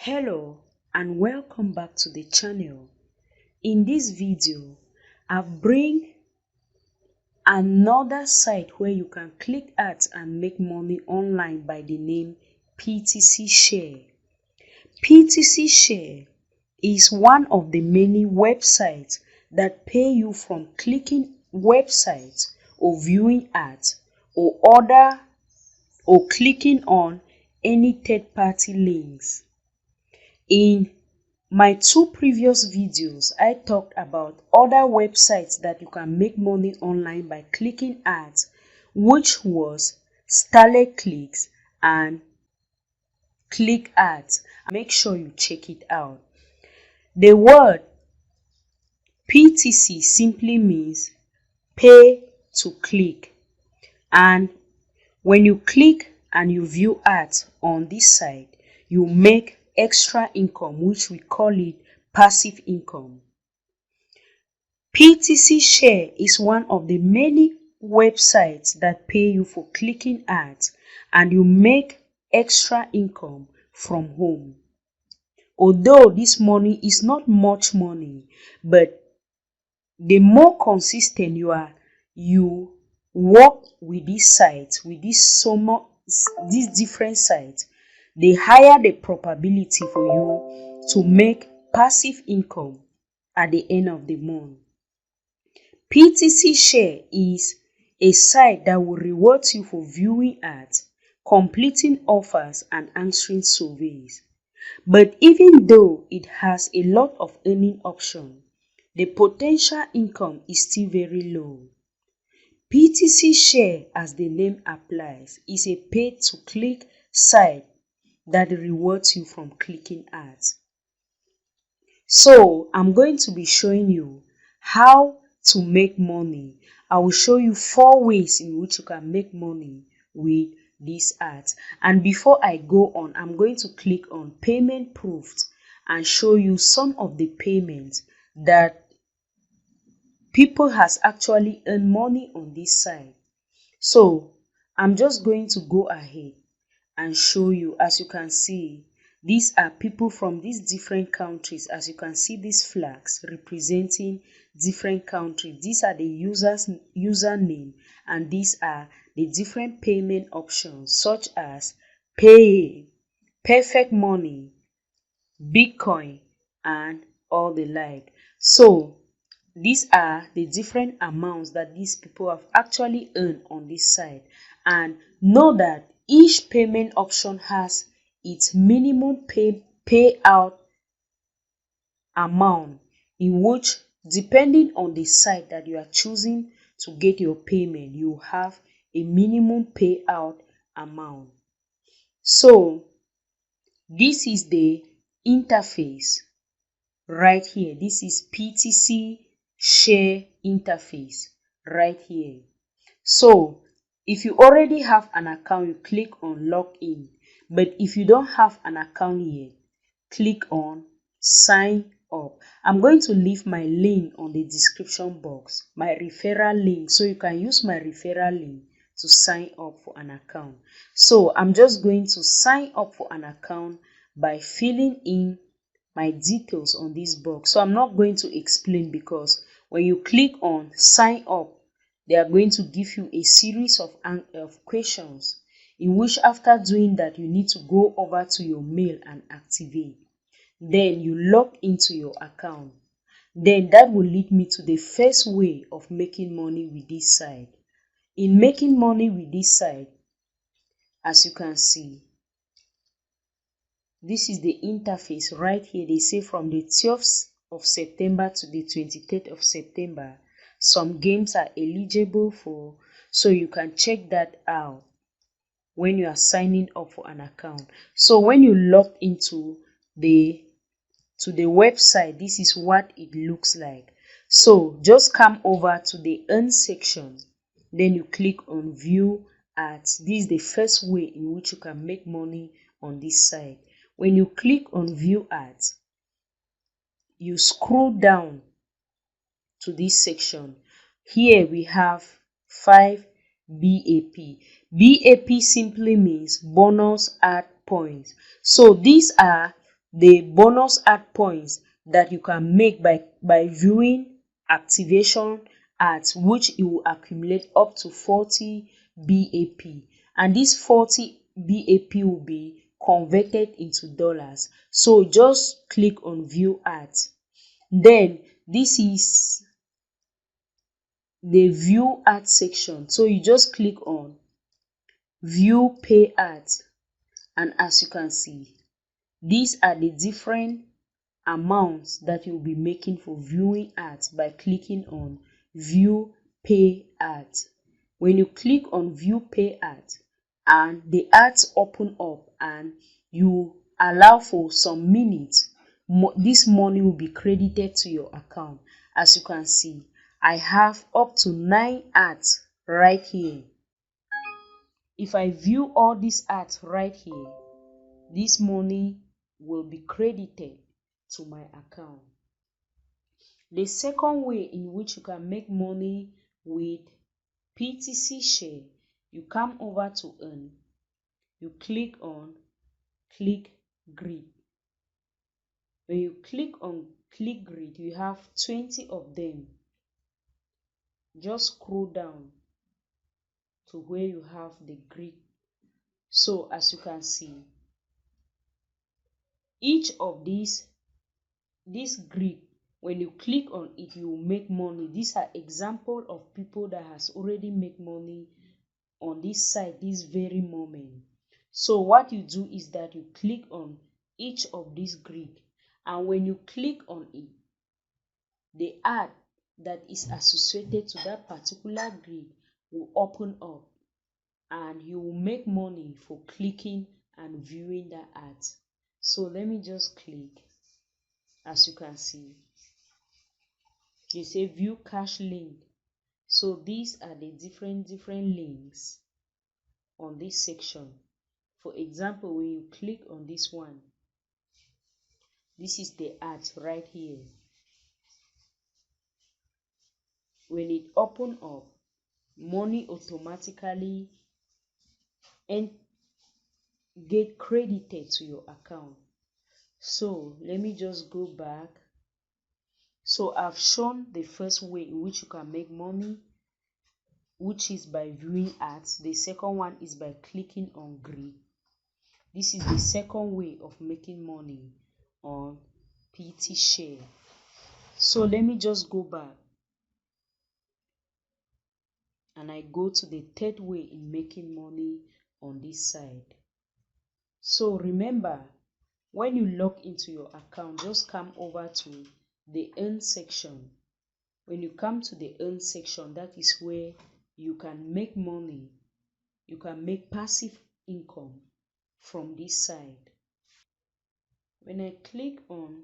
Hello and welcome back to the channel. In this video, I bring another site where you can click ads and make money online by the name PTC Share. PTC Share is one of the many websites that pay you from clicking websites or viewing ads or clicking on any third-party links. In my two previous videos, I talked about other websites that you can make money online by clicking ads, which was Starlet Clicks and Click Ads. Make sure you check it out. The word PTC simply means pay to click, and when you click and you view ads on this site, you make extra income, which we call it passive income. PTC Share is one of the many websites that pay you for clicking ads and you make extra income from home. Although this money is not much money, but the more consistent you work with these sites, with these different sites, the higher the probability for you to make passive income at the end of the month. PTC Share is a site that will reward you for viewing ads, completing offers, and answering surveys. But even though it has a lot of earning options, the potential income is still very low. PTC Share, as the name applies, is a pay-to-click site that rewards you from clicking ads. So I'm going to be showing you how to make money. I will show you 4 ways in which you can make money with these ads. And before I go on, I'm going to click on payment proofs and show you some of the payments that people has actually earned money on this site. So I'm just going to go ahead and show you. As you can see, these are people from these different countries. As you can see, these flags representing different countries. These are the username, and these are the different payment options such as Pay, Perfect Money, Bitcoin, and all the like. So these are the different amounts that these people have actually earned on this site. And know that each payment option has its minimum payout amount, in which, depending on the site that you are choosing to get your payment, you have a minimum payout amount. So this is the interface right here. This is PTC Share interface right here. So if you already have an account, you click on login. But if you don't have an account yet, click on sign up. I'm going to leave my link on the description box, my referral link, so you can use my referral link to sign up for an account. So I'm just going to sign up for an account by filling in my details on this box. So I'm not going to explain, because when you click on sign up, they are going to give you a series of questions, in which after doing that, you need to go over to your mail and activate. Then you log into your account. Then that will lead me to the first way of making money with this site. In making money with this site, as you can see, this is the interface right here. They say from the 12th of September to the 23rd of September, some games are eligible for, so you can check that out when you are signing up for an account. So when you log into the website, this is what it looks like. So just come over to the earn section, then you click on view ads. This is the first way in which you can make money on this site. When you click on view ads, you scroll down to this section. Here we have 5 BAP. BAP simply means bonus ad points. So these are the bonus ad points that you can make by viewing activation ads, which it will accumulate up to 40 BAP, and this 40 BAP will be converted into dollars. So just click on view ads. Then this is the view ad section, so you just click on view pay ads, and as you can see, these are the different amounts that you'll be making for viewing ads by clicking on view pay ads. When you click on view pay ads and the ads open up and you allow for some minutes, this money will be credited to your account. As you can see, I have up to 9 ads right here. If I view all these ads right here, this money will be credited to my account. The second way in which you can make money with PTC Share, you come over to earn, you click on click grid. When you click on click grid, you have 20 of them. Just scroll down to where you have the grid. So as you can see, each of this grid, when you click on it, you will make money. These are example of people that has already made money on this site this very moment. So what you do is that you click on each of these grid, and when you click on it, the ad that is associated to that particular grid will open up, and you will make money for clicking and viewing that ad. So let me just click. As you can see, they say view cash link. So these are the different links on this section. For example, when you click on this one, this is the ad right here. When it open up, money automatically and get credited to your account. So let me just go back. So I've shown the first way in which you can make money, which is by viewing ads. The second one is by clicking on grid. This is the second way of making money on PT Share. So let me just go back and I go to the third way in making money on this side. So remember, when you log into your account, just come over to the earn section. When you come to the earn section, that is where you can make money. You can make passive income from this side. When I click on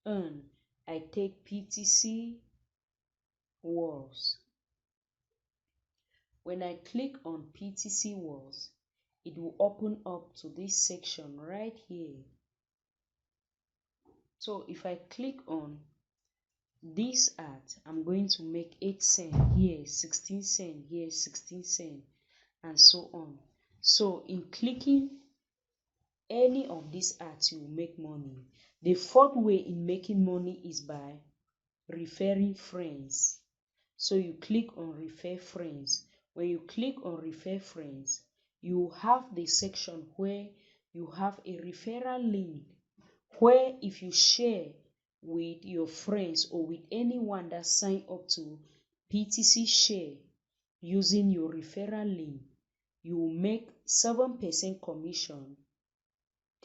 earn, I take PTC Wars. When I click on PTC Wars, it will open up to this section right here. So if I click on this ad, I'm going to make 8 cents here, 16 cents here, 16 cents, and so on. So in clicking any of these ads, you will make money. The fourth way in making money is by referring friends. So you click on refer friends. When you click on refer friends, you have the section where you have a referral link, where if you share with your friends or with anyone that sign up to PTC Share using your referral link, you will make 7% commission,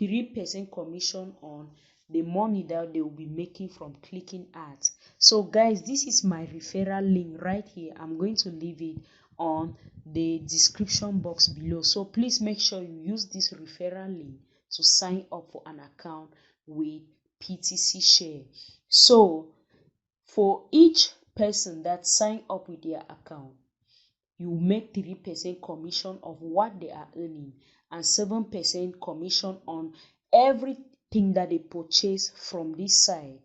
3% commission on the money that they will be making from clicking ads. So guys, this is my referral link right here. I'm going to leave it on the description box below, so please make sure you use this referral link to sign up for an account with PTC Share. So for each person that sign up with their account, you make 3% commission of what they are earning and 7% commission on everything that they purchase from this side.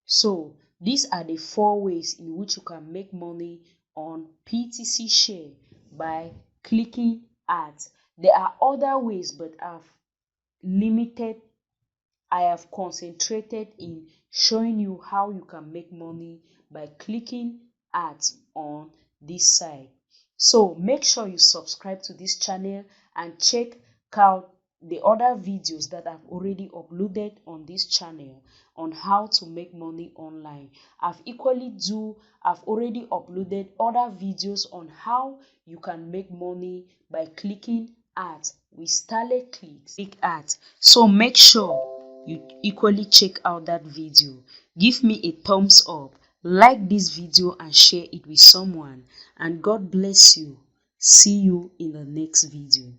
So these are the 4 ways in which you can make money on PTC Share by clicking ads. There are other ways, but I've limited I have concentrated in showing you how you can make money by clicking ads on this site. So make sure you subscribe to this channel and check out the other videos that I've already uploaded on this channel on how to make money online. I've already uploaded other videos on how you can make money by clicking ads with starlet clicks. Click ads. So make sure you equally check out that video. Give me a thumbs up, like this video and share it with someone, and God bless you. See you in the next video.